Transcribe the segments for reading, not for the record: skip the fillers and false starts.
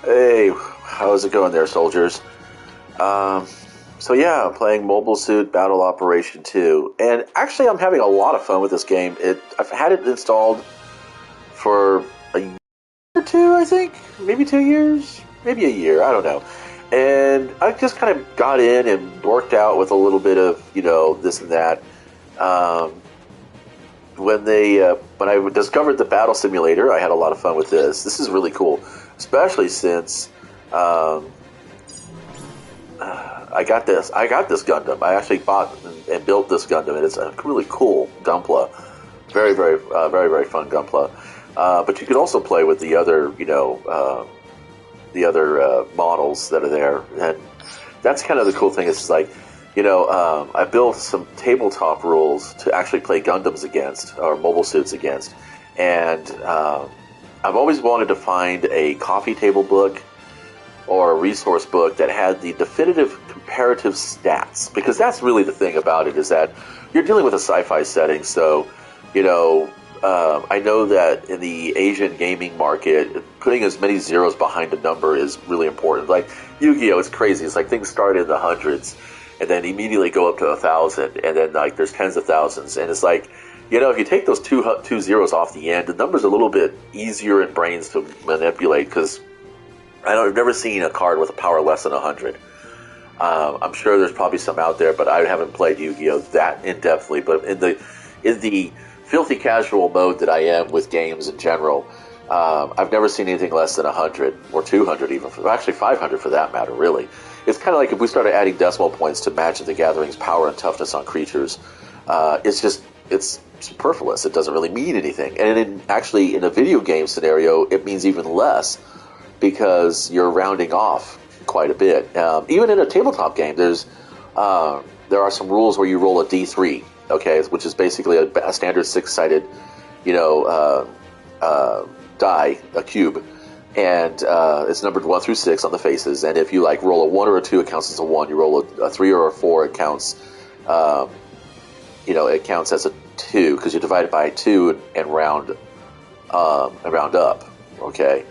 Hey, how's it going there, soldiers? So yeah, I'm playing Mobile Suit Battle Operation 2, and actually I'm having a lot of fun with this game. I've had it installed for a year or two, I think, maybe 2 years, maybe a year, I don't know. And I just kind of got in and worked out with a little bit of, this and that. Um, when I discovered the battle simulator, I had a lot of fun with this. This is really cool, especially since um, I got this Gundam. I actually bought and built this Gundam, and it's a really cool Gunpla. Very fun Gunpla. But you can also play with the other models that are there, and that's kind of the cool thing. It's like, I built some tabletop rules to actually play Gundams against, or mobile suits against, and I've always wanted to find a coffee table book or a resource book that had the definitive comparative stats, because that's really the thing about it, is that you're dealing with a sci-fi setting. So, I know that in the Asian gaming market, putting as many zeros behind a number is really important. Like Yu-Gi-Oh, it's crazy. It's like things start in the hundreds and then immediately go up to 1,000, and then like there's tens of thousands, and it's like, if you take those two zeros off the end, the number's a little bit easier in brains to manipulate, because I've never seen a card with a power less than 100. I'm sure there's probably some out there, but I haven't played Yu-Gi-Oh that in depthly. But in the filthy casual mode that I am with games in general, I've never seen anything less than 100 or 200, even actually 500 for that matter. Really, it's kind of like if we started adding decimal points to Magic the Gathering's power and toughness on creatures. It's superfluous. It doesn't really mean anything. And in a video game scenario, it means even less, because you're rounding off quite a bit. Even in a tabletop game, there are some rules where you roll a d3, okay, which is basically a standard six-sided, die, a cube, and it's numbered 1 through 6 on the faces. And if you roll a 1 or a 2, it counts as a 1. You roll a 3 or a 4, it counts. It counts as a 2, because you divide it by 2 and round up. Okay.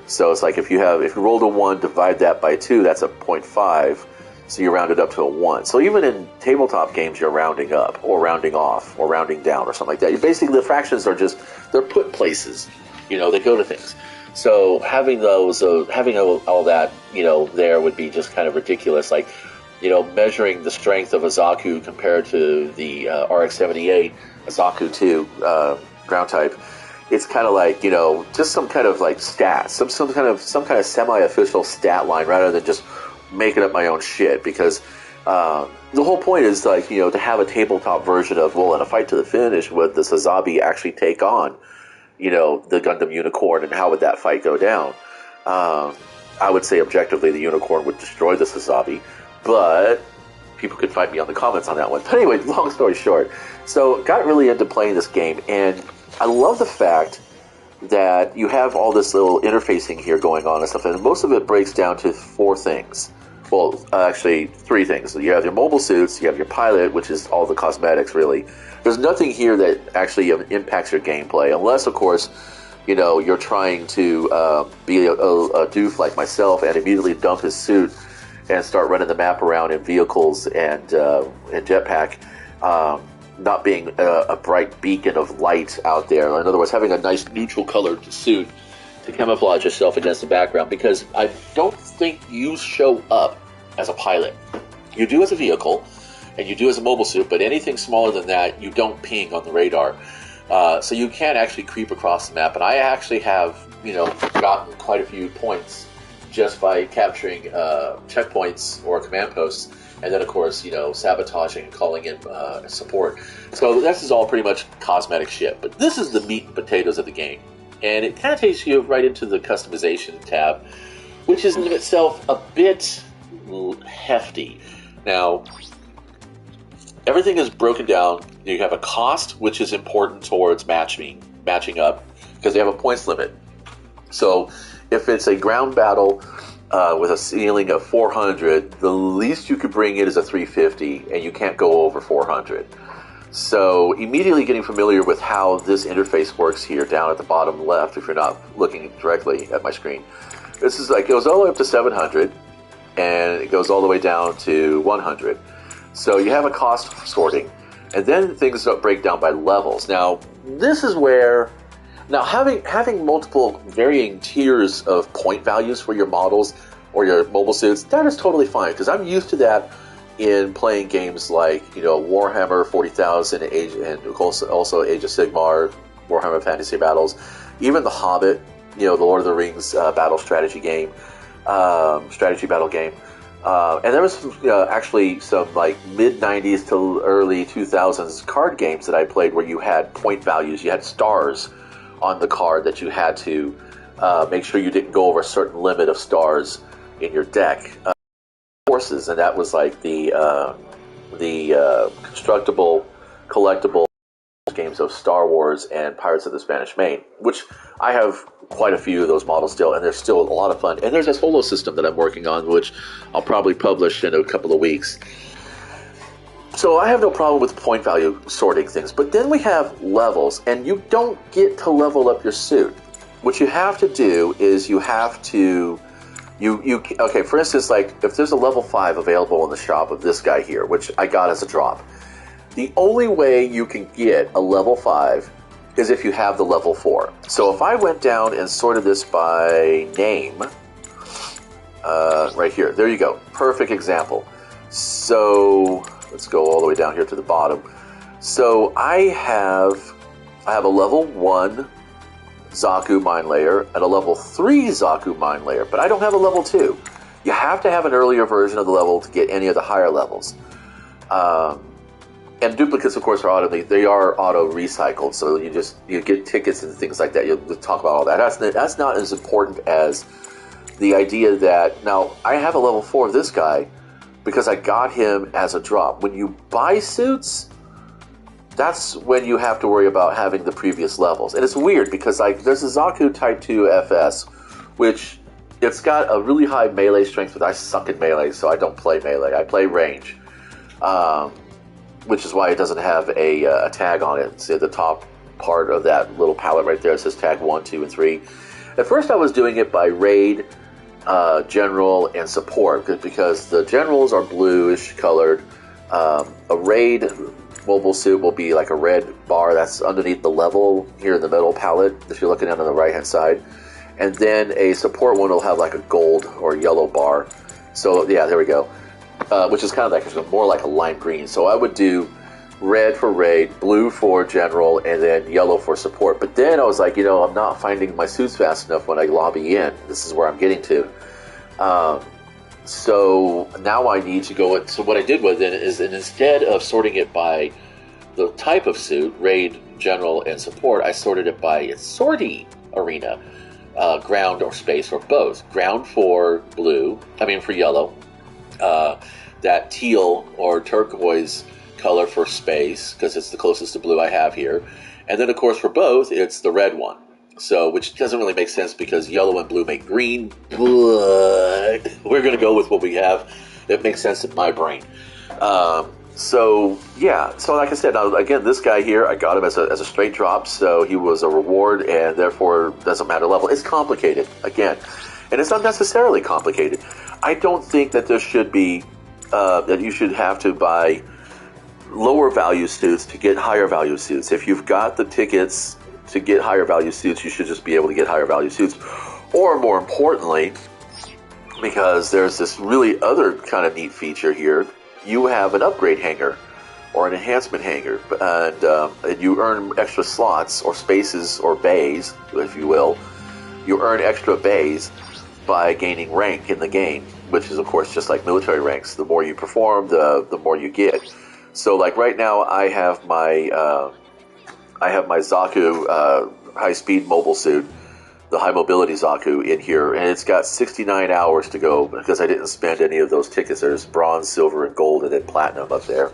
So it's like if you rolled a 1, divide that by 2, that's a 0.5, so you round it up to a 1. So even in tabletop games, you're rounding up, or rounding off, or rounding down, or something like that. Basically, the fractions they're put places, they go to things. So having those, having all that, there would be just kind of ridiculous. Like, measuring the strength of a Zaku compared to the RX-78, a Zaku 2 ground type. It's kind of like, just some kind of like stats, some kind of semi-official stat line, rather than just making up my own shit. Because the whole point is to have a tabletop version of, well, in a fight to the finish, would the Sazabi actually take on, the Gundam Unicorn, and how would that fight go down? I would say objectively the Unicorn would destroy the Sazabi, but people could fight me on the comments on that one. But anyway, long story short, so got really into playing this game, and I love the fact that you have all this little interfacing here going on and stuff, and most of it breaks down to 4 things. Well, actually 3 things. So you have your mobile suits, you have your pilot, which is all the cosmetics, really. There's nothing here that actually impacts your gameplay, unless, of course, you're trying to be a doof like myself and immediately dump his suit and start running the map around in vehicles and jetpack. Not being a bright beacon of light out there. In other words, having a nice neutral colored suit to camouflage yourself against the background, because I don't think you show up as a pilot. You do as a vehicle, and you do as a mobile suit, but anything smaller than that, you don't ping on the radar. So you can actually creep across the map, and I actually have, gotten quite a few points just by capturing checkpoints or command posts, and then, of course, sabotaging and calling in support. So this is all pretty much cosmetic shit. But this is the meat and potatoes of the game. And it kind of takes you right into the customization tab, which is in itself a bit hefty. Now, everything is broken down. You have a cost, which is important towards matching up, because they have a points limit. So if it's a ground battle with a ceiling of 400, the least you could bring in is a 350, and you can't go over 400. So immediately getting familiar with how this interface works here down at the bottom left, if you're not looking directly at my screen. This is like, it goes all the way up to 700, and it goes all the way down to 100. So you have a cost sorting, and then things break down by levels. Now, this is where, now having multiple varying tiers of point values for your models or your mobile suits, that is totally fine, because I'm used to that in playing games like, Warhammer 40,000 and also Age of Sigmar, Warhammer Fantasy Battles, even The Hobbit, the Lord of the Rings battle strategy game, strategy battle game. And there was actually some like mid-90s to early 2000s card games that I played where you had point values, you had stars on the card that you had to make sure you didn't go over a certain limit of stars in your deck. Forces, and that was like the constructible, collectible games of Star Wars and Pirates of the Spanish Main, which I have quite a few of those models still, and they're still a lot of fun. And there's this holo system that I'm working on, which I'll probably publish in a couple of weeks. So I have no problem with point value sorting things, but then we have levels, and you don't get to level up your suit. What you have to do is you have to okay, for instance, like if there's a level 5 available in the shop of this guy here, which I got as a drop, the only way you can get a level 5 is if you have the level 4. So if I went down and sorted this by name, right here, there you go, perfect example. So let's go all the way down here to the bottom. So I have a level 1 Zaku Mind Layer and a level 3 Zaku Mind Layer, but I don't have a level 2. You have to have an earlier version of the level to get any of the higher levels. And duplicates, of course, are auto recycled, so you get tickets and things like that. You'll talk about all that. That's not as important as the idea that, now, I have a level 4 of this guy because I got him as a drop. When you buy suits, that's when you have to worry about having the previous levels. And it's weird because like there's a Zaku Type 2 FS, which it's got a really high melee strength, but I suck at melee, so I don't play melee. I play range, which is why it doesn't have a tag on it. See, at the top part of that little palette right there, it says tag 1, 2, and 3. At first I was doing it by raid, general, and support, because the generals are bluish colored. A raid mobile suit will be like a red bar that's underneath the level here in the middle palette if you're looking down on the right hand side, and then a support one will have like a gold or yellow bar. So yeah, there we go, which is kind of like more like a lime green. So I would do red for raid, blue for general, and then yellow for support. But then I was like, I'm not finding my suits fast enough when I lobby in. This is where I'm getting to. So now I need to go. So what I did with it is, instead of sorting it by the type of suit, raid, general, and support, I sorted it by its sortie arena, ground or space or both. Ground for yellow, that teal or turquoise color for space, because it's the closest to blue I have here. And then, of course, for both, it's the red one. So, which doesn't really make sense because yellow and blue make green, but we're going to go with what we have. It makes sense in my brain. So like I said, now, again, this guy here, I got him as a straight drop, so he was a reward, and therefore doesn't matter level. It's complicated, again, and it's not necessarily complicated. I don't think that there should be, that you should have to buy lower value suits to get higher value suits. If you've got the tickets to get higher value suits, you should just be able to get higher value suits. Or more importantly, because there's this really other kind of neat feature here, you have an upgrade hanger or an enhancement hanger, and you earn extra slots or spaces or bays, if you will. You earn extra bays by gaining rank in the game, which is, of course, just like military ranks. The more you perform, the more you get. So, like right now, I have my Zaku high-speed mobile suit, the high mobility Zaku, in here, and it's got 69 hours to go because I didn't spend any of those tickets. There's bronze, silver, and gold, and then platinum up there,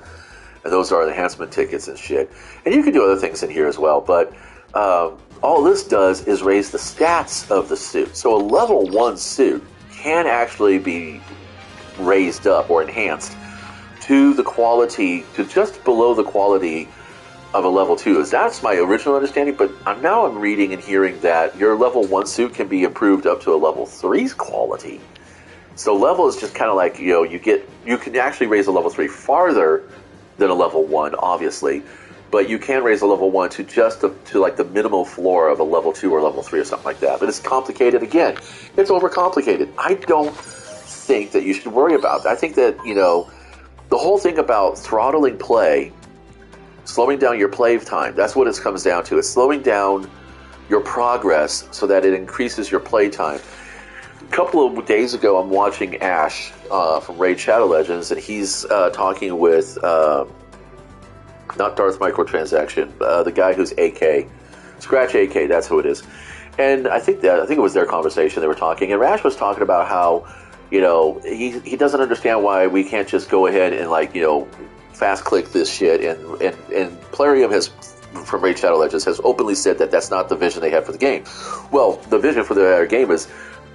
and those are enhancement tickets and shit. And you can do other things in here as well, but all this does is raise the stats of the suit. So a level 1 suit can actually be raised up or enhanced to the quality, to just below the quality of a level 2 is. That's my original understanding, but I'm reading and hearing that your level 1 suit can be improved up to a level 3's quality. So level is just kind of like, you can actually raise a level 3 farther than a level 1, obviously, but you can raise a level 1 to just to like the minimal floor of a level 2 or level 3 or something like that. But it's complicated again. It's overcomplicated. I don't think that you should worry about that. I think that, the whole thing about throttling play, slowing down your play time, that's what it comes down to. It's slowing down your progress so that it increases your play time. A couple of days ago, I'm watching Ash from Raid Shadow Legends, and he's talking with, not Darth Microtransaction, the guy who's AK. Scratch AK, that's who it is. And I think it was their conversation they were talking, and Ash was talking about how, he doesn't understand why we can't just go ahead and, like, fast click this shit, and Plarium from Raid Shadow Legends has openly said that that's not the vision they have for the game. Well, the vision for their game is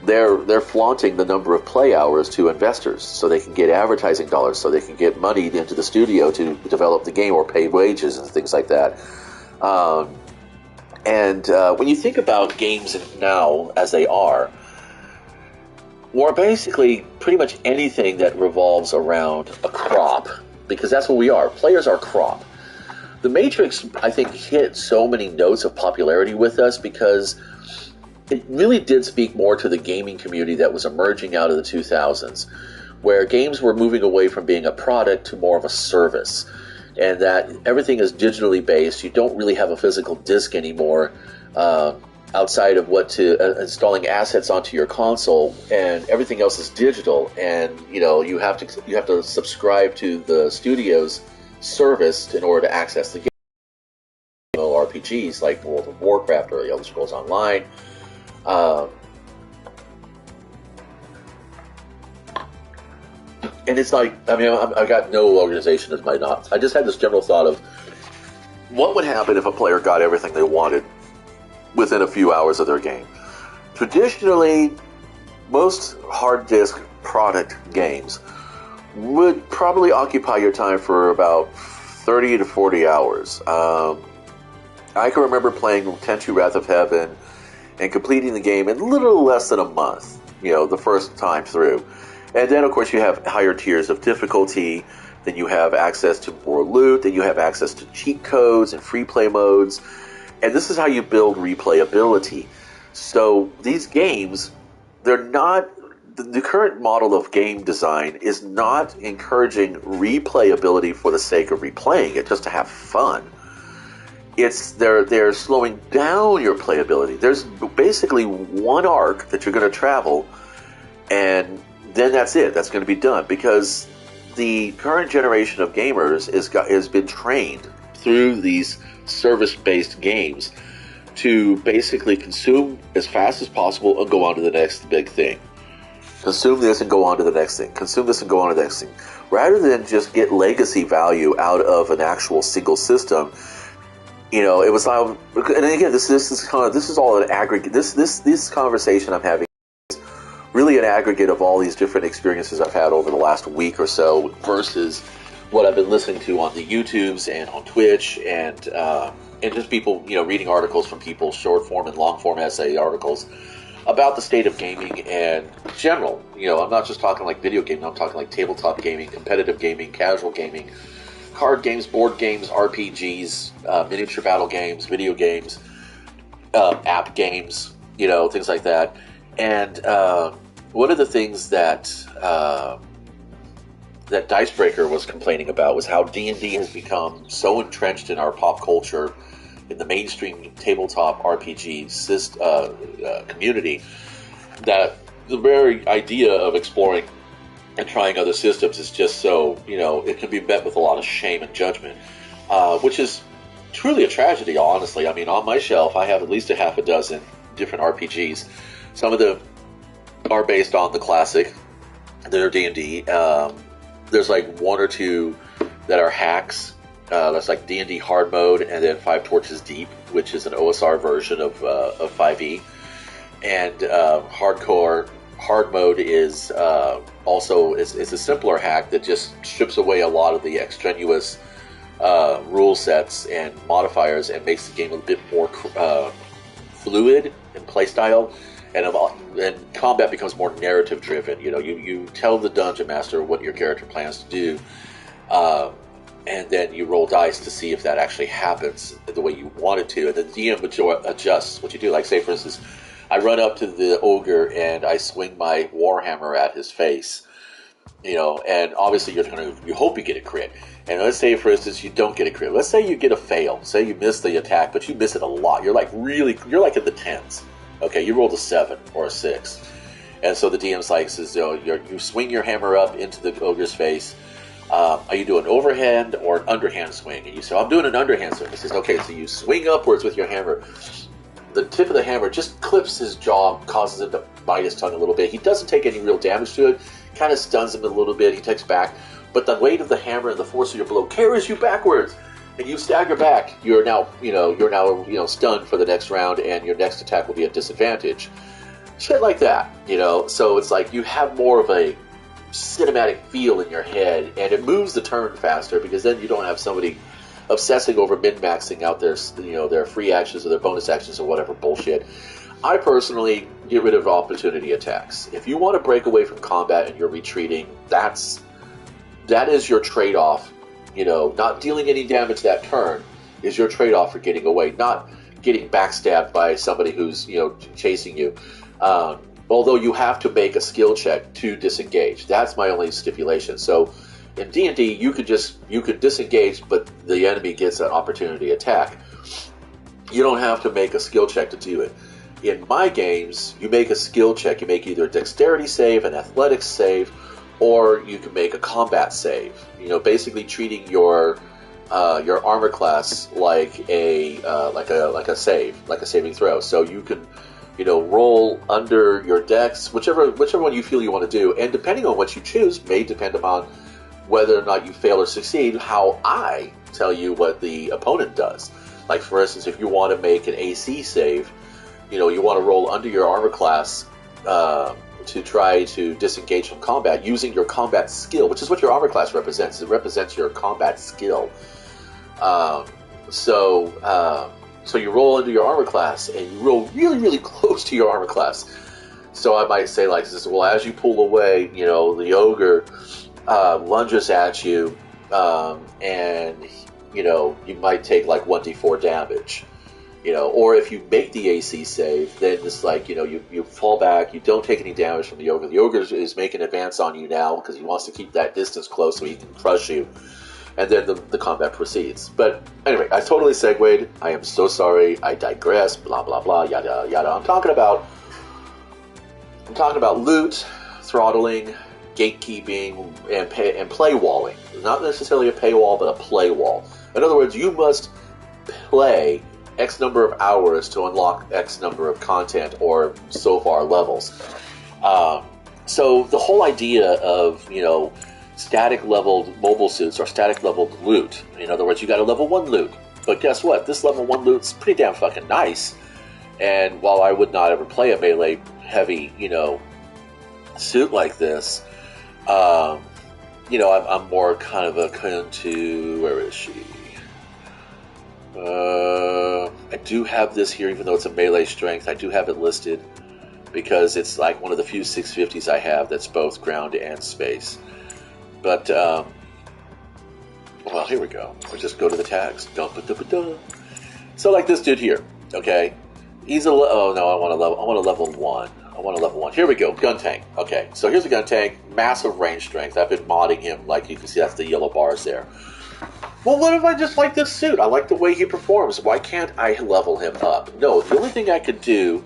they're flaunting the number of play hours to investors so they can get advertising dollars, so they can get money into the studio to develop the game or pay wages and things like that. When you think about games now as they are, or basically pretty much anything that revolves around a crop, because that's what we are. Players are crop. The Matrix, I think, hit so many notes of popularity with us because it really did speak more to the gaming community that was emerging out of the 2000s, where games were moving away from being a product to more of a service, and that everything is digitally based. You don't really have a physical disc anymore, outside of installing assets onto your console, and everything else is digital. And you have to subscribe to the studio's service in order to access the game. RPGs like World of Warcraft or the Elder Scrolls Online. And it's like, I've got no organization as my knots. I just had this general thought of what would happen if a player got everything they wanted within a few hours of their game. Traditionally, most hard disk product games would probably occupy your time for about 30 to 40 hours. I can remember playing Tenchu Wrath of Heaven and completing the game in a little less than a month, the first time through. And then, of course, you have higher tiers of difficulty. Then you have access to more loot. Then you have access to cheat codes and free play modes. And this is how you build replayability. So these games, they're not... The current model of game design is not encouraging replayability for the sake of replaying it, just to have fun. They're slowing down your playability. There's basically one arc that you're going to travel, and then that's it. That's going to be done, because the current generation of gamers has been trained through these service-based games to basically consume as fast as possible and go on to the next big thing. Consume this and go on to the next thing. Consume this and go on to the next thing. Rather than just get legacy value out of an actual single system, it was like, and again, this is all an aggregate. This conversation I'm having is really an aggregate of all these different experiences I've had over the last week or so versus what I've been listening to on the YouTubes and on Twitch and just people, reading articles from people, short form and long form essay articles about the state of gaming and general. I'm not just talking like video gaming, I'm talking like tabletop gaming, competitive gaming, casual gaming, card games, board games, RPGs, miniature battle games, video games, app games, things like that. And one of the things that Dicebreaker was complaining about was how D&D has become so entrenched in our pop culture, in the mainstream tabletop RPG community, that the very idea of exploring and trying other systems is just so, it can be met with a lot of shame and judgment, which is truly a tragedy, honestly. On my shelf, I have at least a half a dozen different RPGs. Some of them are based on the classic, they're D&D. There's like one or two that are hacks. That's like D&D hard mode, and then Five Torches Deep, which is an OSR version of 5e. And hardcore hard mode is also is a simpler hack that just strips away a lot of the extraneous rule sets and modifiers, and makes the game a bit more fluid in playstyle, and combat becomes more narrative driven. You tell the dungeon master what your character plans to do, and then you roll dice to see if that actually happens the way you want it to, and then the DM adjusts what you do. Like, say, for instance, I run up to the ogre and I swing my warhammer at his face, and obviously you hope you get a crit. And let's say, for instance, you don't get a crit. Let's say you get a fail. Say you miss the attack, but you miss it a lot. You're like in the tens. Okay, you rolled a 7 or a 6. And so the DM's like, says, you swing your hammer up into the ogre's face. Are you doing an overhand or an underhand swing? And you say, I'm doing an underhand swing. He says, okay, so you swing upwards with your hammer. The tip of the hammer just clips his jaw, causes him to bite his tongue a little bit. He doesn't take any real damage to it. Kind of stuns him a little bit. He takes back. But the weight of the hammer and the force of your blow carries you backwards, and you stagger back. You're now stunned for the next round, and your next attack will be at disadvantage. Shit like that, So it's like you have more of a cinematic feel in your head, and it moves the turn faster because then you don't have somebody obsessing over min-maxing out their free actions or their bonus actions or whatever bullshit. I personally get rid of opportunity attacks. If you want to break away from combat and you're retreating, that is your trade-off. Not dealing any damage that turn is your trade-off for getting away, not getting backstabbed by somebody who's chasing you. Although you have to make a skill check to disengage. That's my only stipulation. So in D&D, you could disengage, but the enemy gets an opportunity attack. You don't have to make a skill check to do it. In my games, you make a skill check. You make either a dexterity save, an athletics save, or you can make a combat save. Basically treating your armor class like a saving throw. So you can roll under your dex, whichever one you feel you want to do, and depending on what you choose may depend upon whether or not you fail or succeed. How I tell you what the opponent does. Like, for instance, if you want to make an AC save, you want to roll under your armor class to try to disengage from combat using your combat skill, which is what your armor class represents. It represents your combat skill. So you roll under your armor class, and you roll really, really close to your armor class. So I might say like this: well, as you pull away, the ogre lunges at you, and you might take like 1d4 damage. Or if you make the AC save, then it's like, you fall back, you don't take any damage from the ogre. The ogre is making an advance on you now because he wants to keep that distance close so he can crush you. And then the combat proceeds. But anyway, I totally segued. I am so sorry. I digress. Blah, blah, blah, yada, yada. I'm talking about loot, throttling, gatekeeping, and play walling. Not necessarily a paywall, but a play wall. In other words, you must play X number of hours to unlock X number of content or so far levels. So the whole idea of, static leveled mobile suits or static leveled loot. In other words, you got a level 1 loot. But guess what? This level 1 loot's pretty damn fucking nice. And while I would not ever play a melee heavy, suit like this, I'm more kind of akin to, where is she? I do have this here, even though it's a melee strength. I do have it listed because it's like one of the few 650s I have that's both ground and space. But, well, here we go. We'll just go to the tags. So like this dude here, okay? He's I want a level 1. I want a level 1. Here we go, gun tank. Okay, so here's a gun tank, massive range strength. I've been modding him, like you can see, that's the yellow bars there. Well, what if I just like this suit? I like the way he performs. Why can't I level him up? No, the only thing I could do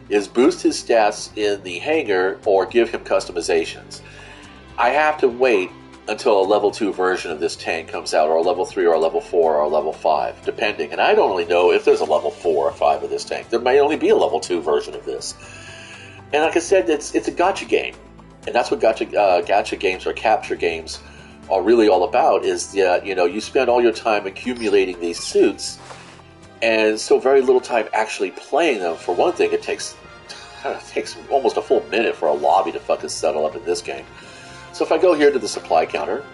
is boost his stats in the hangar or give him customizations. I have to wait until a level 2 version of this tank comes out, or a level 3 or a level 4 or a level 5, depending. And I don't really know if there's a level 4 or 5 of this tank. There may only be a level 2 version of this. And like I said, it's a gacha game. And that's what gacha games or capture games are really all about, is that, you spend all your time accumulating these suits and so very little time actually playing them. For one thing, it takes almost a full minute for a lobby to fucking settle up in this game. So if I go here to the supply counter,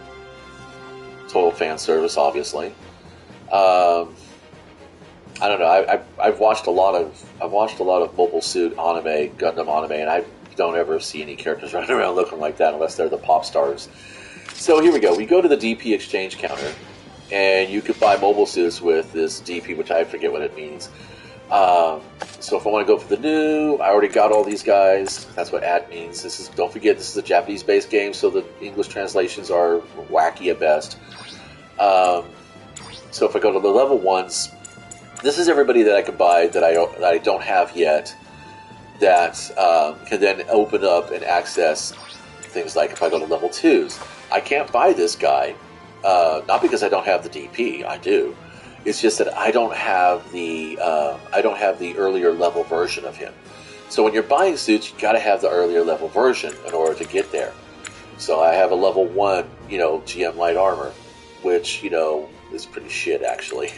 total fan service, obviously. I don't know. I've watched a lot of Mobile Suit anime, Gundam anime, and I don't ever see any characters running around looking like that unless they're the pop stars. So here we go. We go to the DP exchange counter, and you can buy mobile suits with this DP, which I forget what it means. So if I want to go for the new, I already got all these guys. That's what ad means. Don't forget, this is a Japanese-based game, so the English translations are wacky at best. So if I go to the level ones, this is everybody that I can buy that I don't have yet, that can then open up and access things like if I go to level 2s. I can't buy this guy, not because I don't have the DP, I do. It's just that I don't have the earlier level version of him. So when you're buying suits, you got to have the earlier level version in order to get there. So I have a level 1, GM light armor, which is pretty shit actually.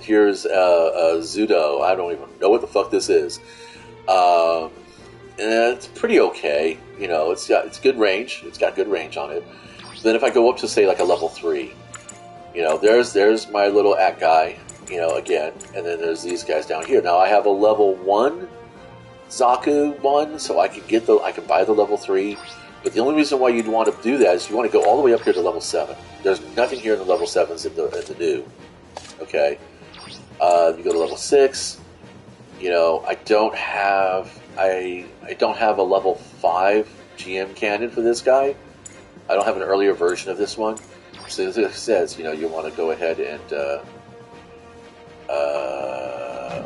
Here's a Zudo. I don't even know what the fuck this is. And it's pretty okay. It's good range. It's got good range on it. Then if I go up to say like a level 3, there's my little at guy, again, and then there's these guys down here. Now I have a level 1 Zaku one, so I can buy the level 3. But the only reason why you'd want to do that is you want to go all the way up here to level 7. There's nothing here in the level 7s in the new. Okay, you go to level 6. I don't have a level 5 GM cannon for this guy. I don't have an earlier version of this one. So as it says, you want to go ahead and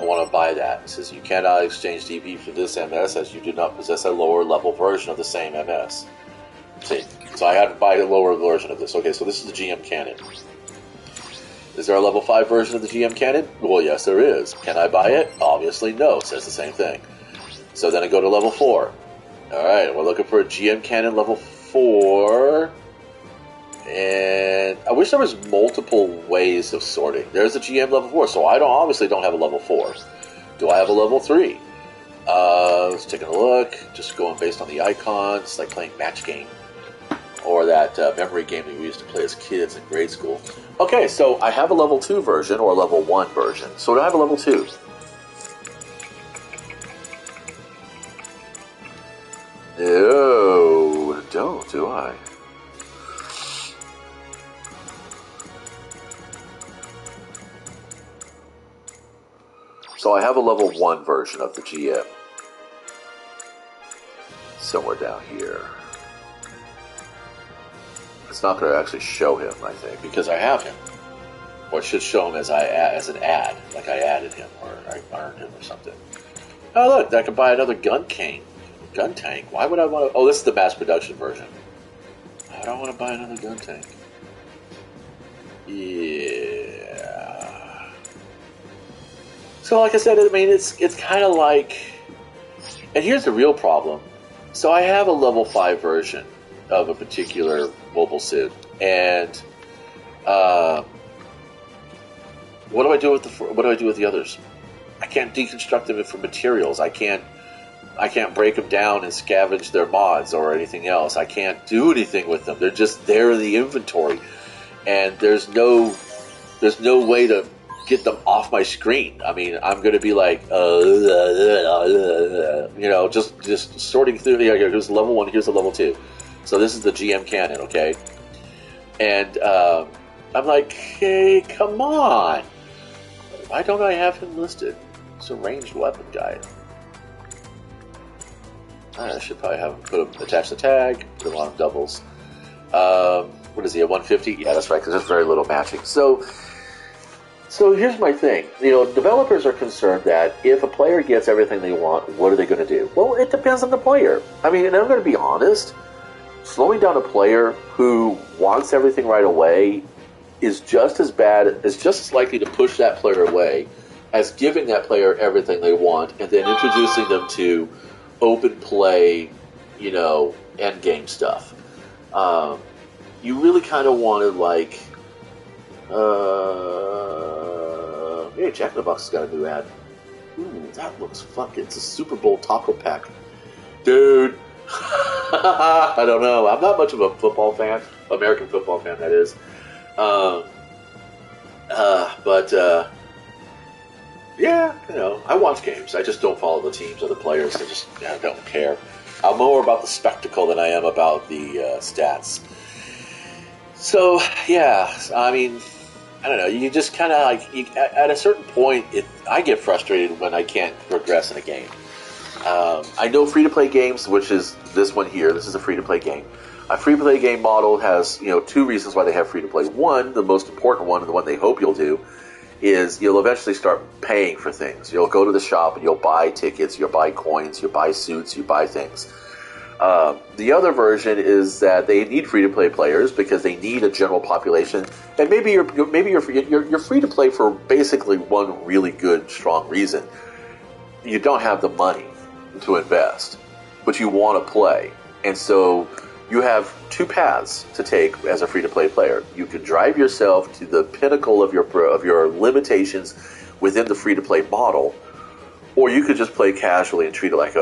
want to buy that. It says you cannot exchange DP for this MS as you do not possess a lower level version of the same MS. See, so I had to buy a lower version of this. Okay, so this is the GM cannon. Is there a level 5 version of the GM cannon? Well, yes, there is. Can I buy it? Obviously, no. It says the same thing. So then I go to level 4. All right, we're looking for a GM cannon level 4. And I wish there was multiple ways of sorting. There's a GM level 4, so I obviously don't have a level 4. Do I have a level 3? Let's take a look. Just going based on the icons, like playing Match Game. Or that memory game that we used to play as kids in grade school. Okay, so I have a level 2 version or a level 1 version. So do I have a level 2? No, I don't, do I? So I have a level 1 version of the GM. Somewhere down here. It's not going to actually show him, I think, because I have him. Or it should show him as an ad, like I added him or I earned him or something. Oh, look, I can buy another gun tank. Why would I want to... Oh, this is the mass production version. I don't want to buy another gun tank. Yeah. So, like I said, I mean, it's kind of like... And here's the real problem. So I have a level 5 version of a particular mobile suit, and what do I do with the others? I can't deconstruct them from materials. I can't break them down and scavenge their mods or anything else. I can't do anything with them. They're just there in the inventory, and there's no way to get them off my screen. I mean, I'm going to be like, just sorting through. Here's level 1. Here's the level 2. So this is the GM cannon, okay? And I'm like, hey, come on. Why don't I have him listed? It's a ranged weapon guy. I should probably have him attach the tag, put him on doubles. What is he, a 150? Yeah, that's right, because there's very little matching. So here's my thing. Developers are concerned that if a player gets everything they want, what are they going to do? Well, it depends on the player. I mean, and I'm going to be honest. Slowing down a player who wants everything right away is just as likely to push that player away as giving that player everything they want and then introducing them to open play, end game stuff. You really kind of want to hey, Jack in the Box has got a new ad. Ooh, that looks fucking. It's a Super Bowl taco pack, dude. I don't know. I'm not much of a football fan, American football fan, that is. Um, but yeah, I watch games. I just don't follow the teams or the players. I don't care. I'm more about the spectacle than I am about the stats. So yeah, I mean, I don't know. You just kind of at a certain point, I get frustrated when I can't progress in a game. I know free-to-play games, which is this one here. This is a free-to-play game. A free-to-play game model has, two reasons why they have free-to-play. One, the most important one, and the one they hope you'll do, is you'll eventually start paying for things. You'll go to the shop and you'll buy tickets, you'll buy coins, you'll buy suits, you buy things. The other version is that they need free-to-play players because they need a general population, and maybe you're free-to-play for basically one really good, strong reason. You don't have the money to invest, but you want to play, and so you have two paths to take as a free-to-play player. You can drive yourself to the pinnacle of your limitations within the free-to-play model, or you could just play casually and treat it like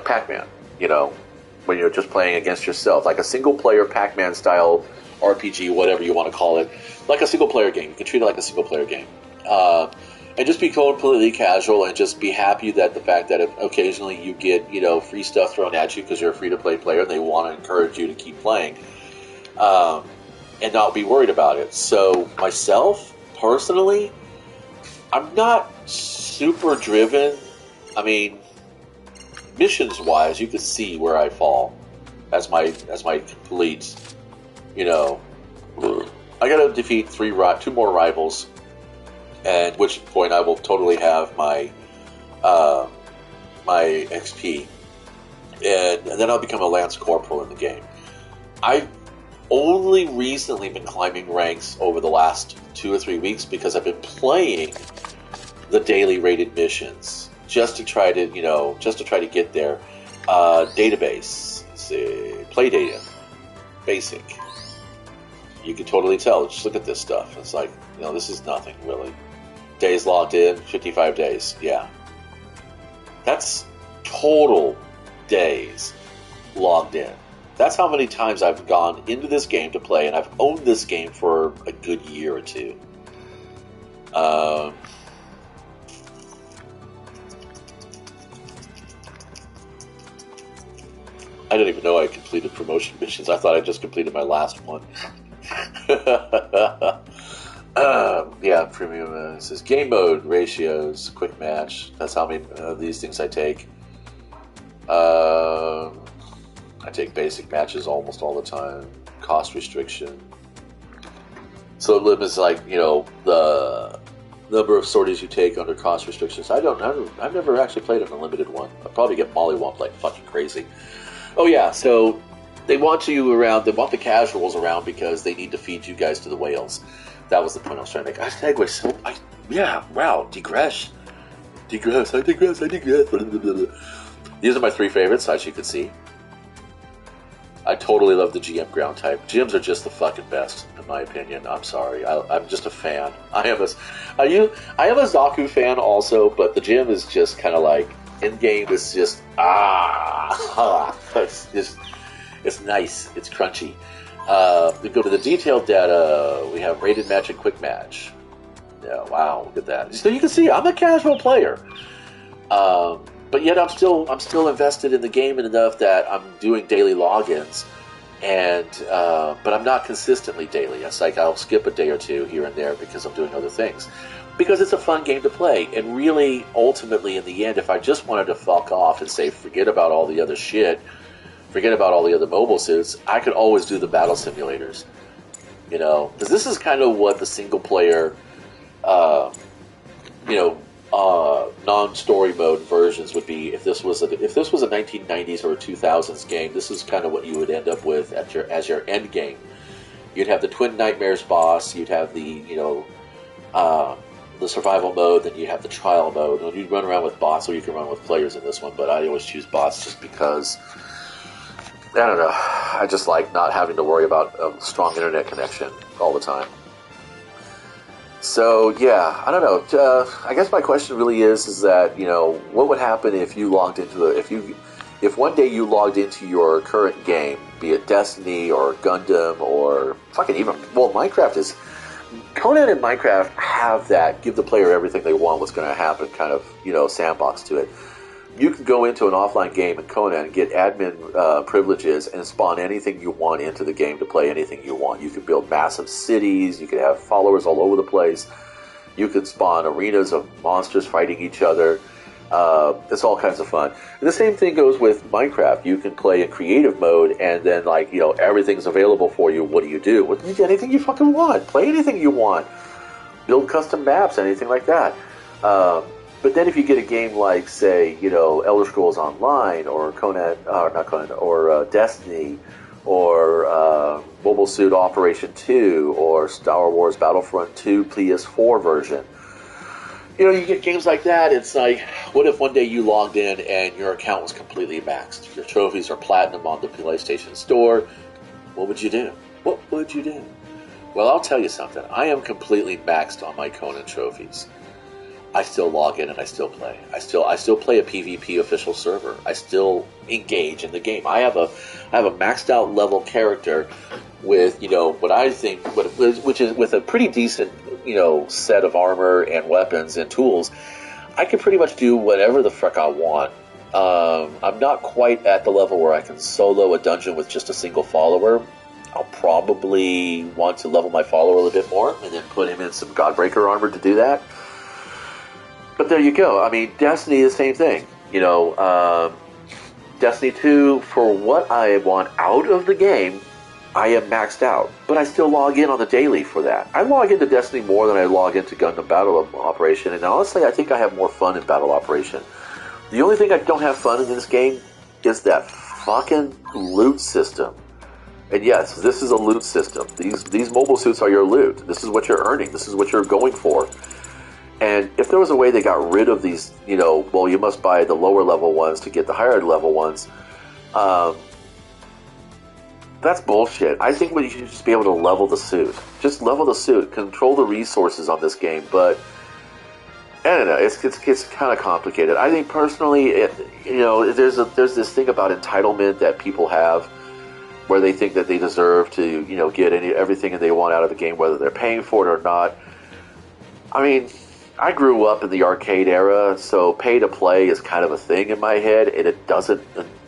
Pac-Man, when you're just playing against yourself, like a single-player Pac-Man style RPG, whatever you want to call it, like a single-player game. You can treat it like a single-player game. And just be completely casual and just be happy that the fact that occasionally you get, free stuff thrown at you because you're a free-to-play player and they want to encourage you to keep playing, and not be worried about it. So myself, personally, I'm not super driven. I mean, missions-wise, you can see where I fall as my complete, I got to defeat two more rivals, at which point I will totally have my my XP, and then I'll become a Lance Corporal in the game. I've only recently been climbing ranks over the last 2 or 3 weeks because I've been playing the daily rated missions just to try to get there. Database, let's see, play data, basic. You can totally tell. Just look at this stuff. It's like, this is nothing really. Days logged in, 55 days. Yeah. That's total days logged in. That's how many times I've gone into this game to play, and I've owned this game for a good year or two. I didn't even know I completed promotion missions. I thought I just completed my last one. Yeah, premium. It says game mode, ratios, quick match. That's how many of these things I take. I take basic matches almost all the time. Cost restriction. So it limits the number of sorties you take under cost restrictions. I've never actually played an unlimited one. I'll probably get mollywomped like fucking crazy. Oh yeah, so they want you around. They want the casuals around because they need to feed you guys to the whales. That was the point I was trying to make. I segue digress. I digress. These are my 3 favorites, as you can see. I totally love the GM ground type. GMs are just the fucking best, in my opinion. I'm sorry. I'm just a fan. I am a Zaku fan also, but the GM is just kind of like, in-game is just, it's nice. It's crunchy. We go to the detailed data. We have rated match and quick match. Yeah, wow, look at that. So you can see I'm a casual player, but yet I'm still invested in the game enough that I'm doing daily logins, and but I'm not consistently daily. It's like I'll skip a day or two here and there because I'm doing other things. Because it's a fun game to play, and really, ultimately, in the end, if I just wanted to fuck off and say, forget about all the other shit, forget about all the other mobile suits, I could always do the battle simulators. Because this is kind of what the single-player, non-story mode versions would be. If this was a 1990s or a 2000s game, this is kind of what you would end up with as your end game. You'd have the Twin Nightmares boss, you'd have the survival mode, then you have the trial mode, and you'd run around with bots, or you can run with players in this one, but I always choose bots just because, I don't know, I just like not having to worry about a strong internet connection all the time. So, yeah, I don't know, I guess my question really is that, what would happen if you logged into if if one day you logged into your current game, be it Destiny or Gundam or fucking even, well, Minecraft is, Conan and Minecraft have that give the player everything they want, what's going to happen kind of, sandbox to it. You can go into an offline game in Conan, get admin privileges, and spawn anything you want into the game to play anything you want. You can build massive cities, you can have followers all over the place, you can spawn arenas of monsters fighting each other. It's all kinds of fun. And the same thing goes with Minecraft. You can play in creative mode, and then everything's available for you. What do? You get anything you fucking want. Play anything you want. Build custom maps, anything like that. But then if you get a game like, say, Elder Scrolls Online, or Destiny, or Mobile Suit Operation 2, or Star Wars Battlefront 2 PS4 version, you get games like that. It's like, what if one day you logged in and your account was completely maxed? Your trophies are platinum on the PlayStation Store. What would you do? What would you do? Well, I'll tell you something. I am completely maxed on my Conan trophies. I still log in and I still play. I still play a PvP official server. I still engage in the game. I have a maxed out level character with what I think, which is with a pretty decent set of armor and weapons and tools. I can pretty much do whatever the frick I want. I'm not quite at the level where I can solo a dungeon with just a single follower. I'll probably want to level my follower a little bit more and then put him in some Godbreaker armor to do that. But there you go. I mean, Destiny, the same thing. Destiny 2, for what I want out of the game, I am maxed out. But I still log in on the daily for that. I log into Destiny more than I log into Gundam Battle Operation, and honestly, I think I have more fun in Battle Operation. The only thing I don't have fun in this game is that fucking loot system. And yes, this is a loot system. These mobile suits are your loot. This is what you're earning. This is what you're going for. And if there was a way they got rid of these, you must buy the lower level ones to get the higher level ones, that's bullshit. I think you should just be able to level the suit. Just level the suit. Control the resources on this game. But, I don't know, it's kind of complicated. I think personally, there's this thing about entitlement that people have where they think that they deserve to, get everything that they want out of the game, whether they're paying for it or not. I mean, I grew up in the arcade era, so pay to play is kind of a thing in my head, and it doesn't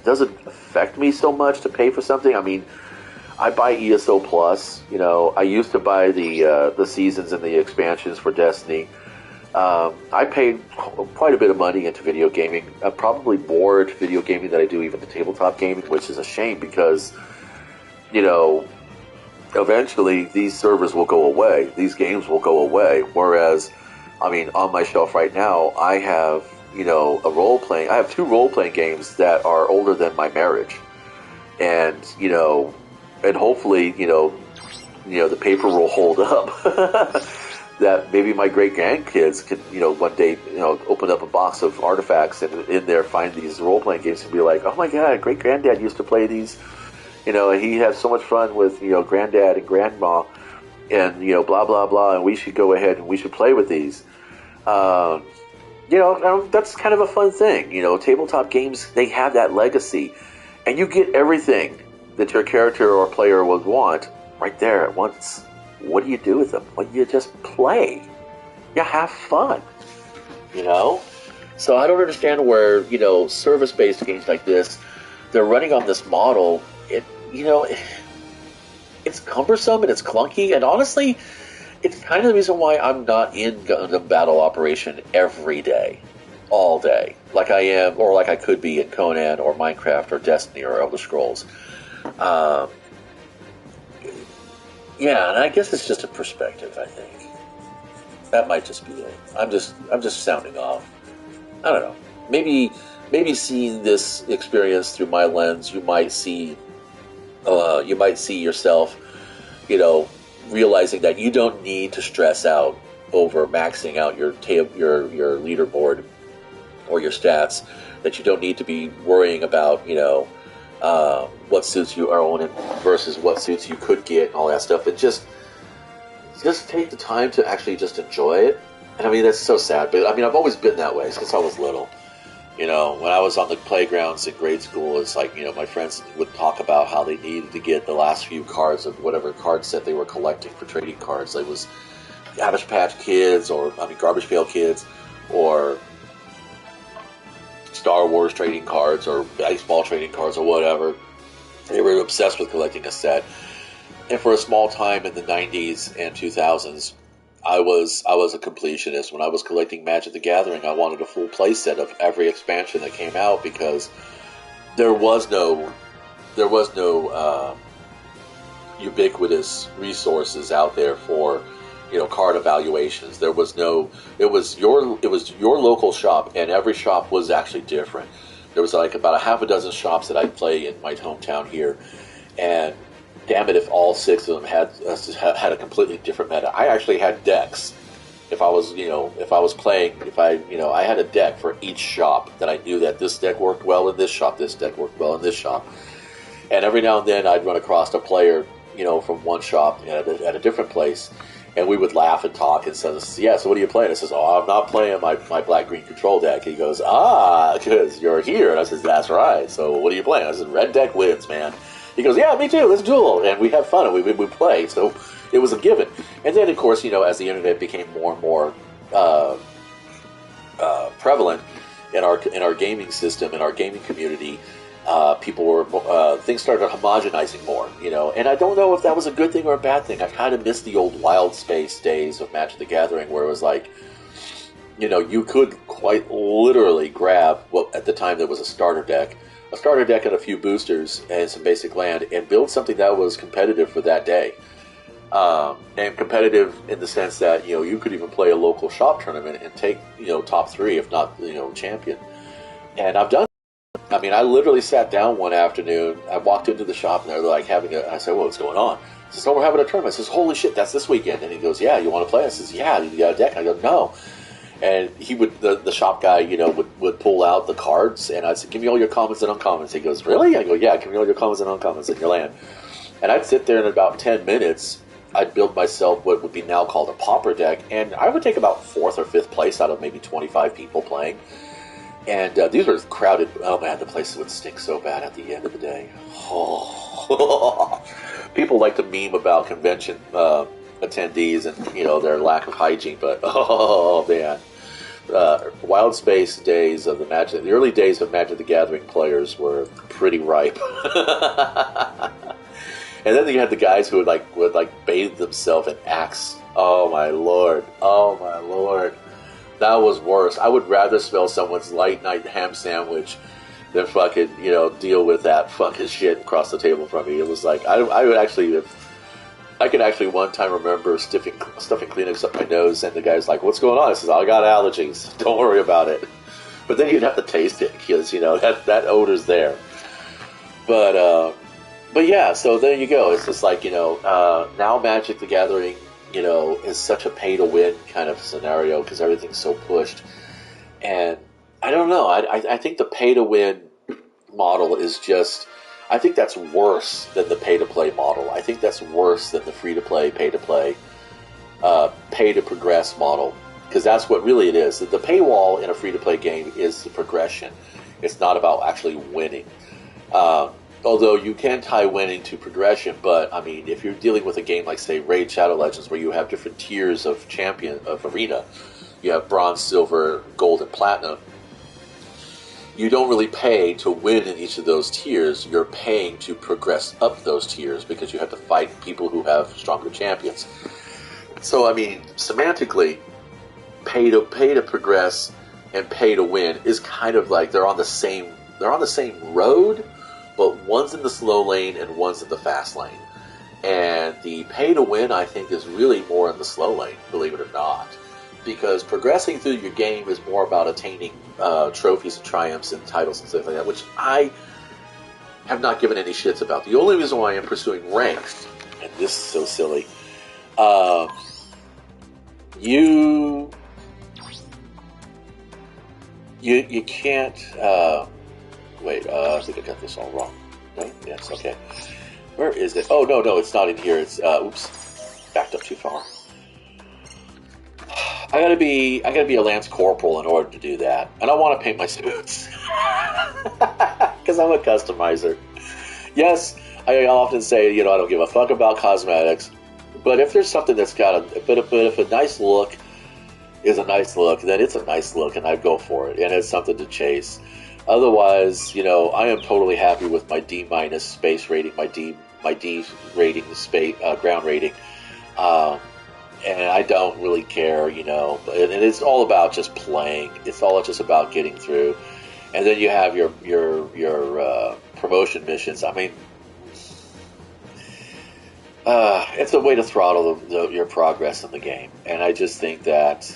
affect me so much to pay for something. I mean, I buy ESO Plus. I used to buy the seasons and the expansions for Destiny. I paid quite a bit of money into video gaming. I'm probably more into video gaming than I do even the tabletop gaming, which is a shame because, eventually these servers will go away. These games will go away. Whereas, I mean, on my shelf right now, I have, I have 2 role-playing games that are older than my marriage. And, and hopefully, the paper will hold up. That maybe my great-grandkids could, one day, open up a box of artifacts and in there find these role-playing games and be like, oh my god, great-granddad used to play these. And he had so much fun with, granddad and grandma. And, blah, blah, blah, and we should go ahead and we should play with these. That's kind of a fun thing. Tabletop games, they have that legacy. And you get everything that your character or player would want right there at once. What do you do with them? Well, you just play. You have fun. So I don't understand where, service-based games like this, they're running on this model. It's cumbersome and it's clunky, and honestly, it's kind of the reason why I'm not in Gundam Battle Operation every day, all day, like I am, or like I could be in Conan or Minecraft or Destiny or Elder Scrolls. Yeah, and I guess it's just a perspective. I think that might just be it. I'm just sounding off. I don't know. Maybe seeing this experience through my lens, you might see yourself, realizing that you don't need to stress out over maxing out your leaderboard or your stats. That you don't need to be worrying about, what suits you are owning versus what suits you could get and all that stuff. And just take the time to actually just enjoy it. And I mean, that's so sad, but I mean, I've always been that way since I was little. You know, when I was on the playgrounds in grade school, it's like, you know, my friends would talk about how they needed to get the last few cards of whatever card set they were collecting for trading cards. It was Cabbage Patch Kids, or, I mean, Garbage Pail Kids, or Star Wars trading cards, or baseball trading cards, or whatever. They were obsessed with collecting a set. And for a small time in the 90s and 2000s, I was a completionist. When I was collecting Magic the Gathering, I wanted a full play set of every expansion that came out, because there was no ubiquitous resources out there for, you know, card evaluations. There was no. It was your local shop, and every shop was actually different. There was like about a half a dozen shops that I play in my hometown here, and damn it if all 6 of them had a completely different meta. I actually had decks. If I was playing, I had a deck for each shop that I knew that this deck worked well in this shop, this deck worked well in this shop. And every now and then I'd run across a player, you know, from one shop at a different place, and we would laugh and talk and says, yeah, so what are you playing? I says, oh, I'm not playing my black-green control deck. And he goes, because you're here. And I says, that's right. So what are you playing? I said, red deck wins, man. He goes, yeah, me too, let's duel. And we have fun, and we play. So it was a given. And then, of course, you know, as the internet became more and more prevalent in our gaming system, in our gaming community, things started homogenizing more, you know. And I don't know if that was a good thing or a bad thing. I kind of miss the old Wild Space days of Magic the Gathering, where it was like, you know, you could quite literally grab what at the time there was a starter deck and a few boosters and some basic land, and build something that was competitive for that day. And competitive in the sense that, you know, you could even play a local shop tournament and take, you know, top 3, if not, you know, champion. And I've done. I mean, I literally sat down one afternoon. I walked into the shop, and they're like I said, well, what's going on? He says, oh, we're having a tournament. I says, holy shit, that's this weekend. And he goes, yeah, you want to play? I says, yeah, you got a deck? And I go, no. And he would, the shop guy, you know, would pull out the cards, and I'd say, give me all your commons and uncommons. He goes, really? I go, yeah, give me all your commons and uncommons in your land. And I'd sit there, in about 10 minutes, I'd build myself what would be now called a pauper deck, and I would take about 4th or 5th place out of maybe 25 people playing. And these were crowded. Oh man, the place would stink so bad at the end of the day. Oh. People like to meme about convention attendees and, you know, their lack of hygiene, but oh man, Wild Space days of the early days of Magic the Gathering players were pretty ripe. And then you had the guys who would bathe themselves in Axe. Oh my lord! Oh my lord! That was worse. I would rather smell someone's late night ham sandwich than fucking, you know, deal with that fucking shit across the table from me. It was like, I could actually one time remember stuffing Kleenex up my nose, and the guy's like, what's going on? I says, I got allergies. Don't worry about it. But then you'd have to taste it, because, you know, that odor's there. But yeah, so there you go. It's just like, you know, now Magic the Gathering, you know, is such a pay-to-win kind of scenario, because everything's so pushed. And I don't know. I think the pay-to-win model is just... I think that's worse than the pay-to-play model. I think that's worse than the free-to-play, pay-to-play, pay-to-progress model. Because that's what really it is. The paywall in a free-to-play game is the progression. It's not about actually winning. Although you can tie winning to progression, but, I mean, if you're dealing with a game like, say, Raid Shadow Legends, where you have different tiers of arena, you have bronze, silver, gold, and platinum, you don't really pay to win in each of those tiers. You're paying to progress up those tiers, because you have to fight people who have stronger champions. So, I mean, semantically, pay to progress and pay to win is kind of like they're on the same road, but one's in the slow lane and one's in the fast lane. And the pay to win, I think, is really more in the slow lane, believe it or not. Because progressing through your game is more about attaining trophies and triumphs and titles and stuff like that, which I have not given any shits about. The only reason why I'm pursuing ranks, and this is so silly, you can't... wait, I think I got this all wrong. No? Yes, okay. Where is it? Oh, no, it's not in here. It's, oops, backed up too far. I gotta be a lance corporal in order to do that, and I want to paint my suits because I'm a customizer. Yes, I often say, I don't give a fuck about cosmetics, but if there's something that's got if a nice look is a nice look, then it's a nice look, and I go for it, and it's something to chase. Otherwise, I am totally happy with my D minus space rating, my D rating, space ground rating. Um, and I don't really care, And it's all about just playing. It's all just about getting through, and then you have your promotion missions. I mean, it's a way to throttle your progress in the game, and I just think that,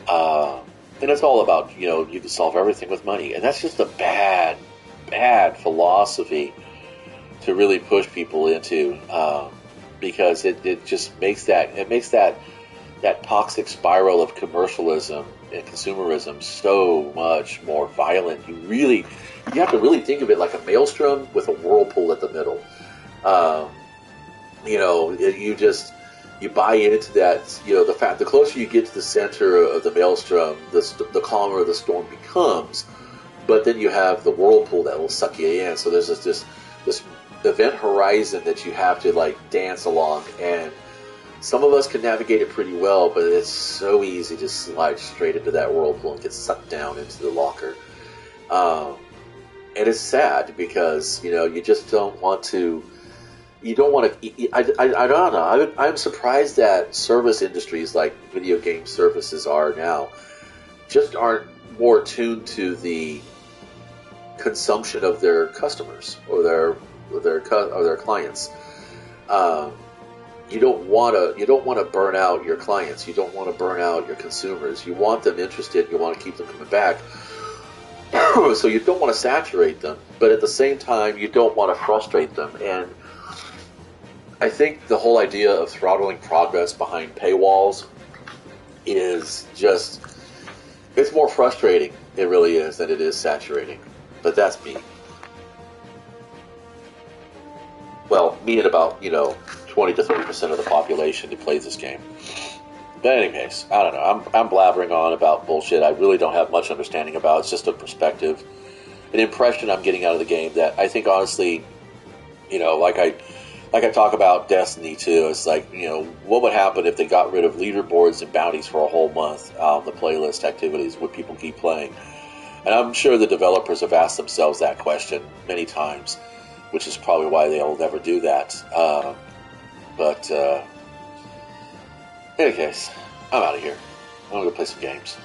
and it's all about you can solve everything with money, and that's just a bad philosophy to really push people into. Because it just makes that toxic spiral of commercialism and consumerism so much more violent. You have to really think of it like a maelstrom with a whirlpool at the middle. You buy into that. The closer you get to the center of the maelstrom, the calmer the storm becomes. But then you have the whirlpool that will suck you in. So there's this event horizon that you have to dance along, and some of us can navigate it pretty well, but it's so easy to slide straight into that whirlpool and get sucked down into the locker. And it's sad because you just don't want to. You don't want to. I don't know. I'm surprised that service industries like video game services are now just aren't more tuned to the consumption of their customers or their clients. You don't want to burn out your clients. You don't want to burn out your consumers. You want them interested. You want to keep them coming back. So you don't want to saturate them, but at the same time, you don't want to frustrate them. And I think the whole idea of throttling progress behind paywalls is it's more frustrating. It really is than it is saturating. But that's me. Well, me and about 20 to 30% of the population who plays this game. But anyways, I don't know. I'm blabbering on about bullshit I really don't have much understanding about. It's just a perspective, an impression I'm getting out of the game that I think honestly, like I talk about Destiny too. It's like what would happen if they got rid of leaderboards and bounties for a whole month? The playlist activities, would people keep playing? And I'm sure the developers have asked themselves that question many times, which is probably why they'll never do that. But in any case, I'm out of here. I'm going to play some games.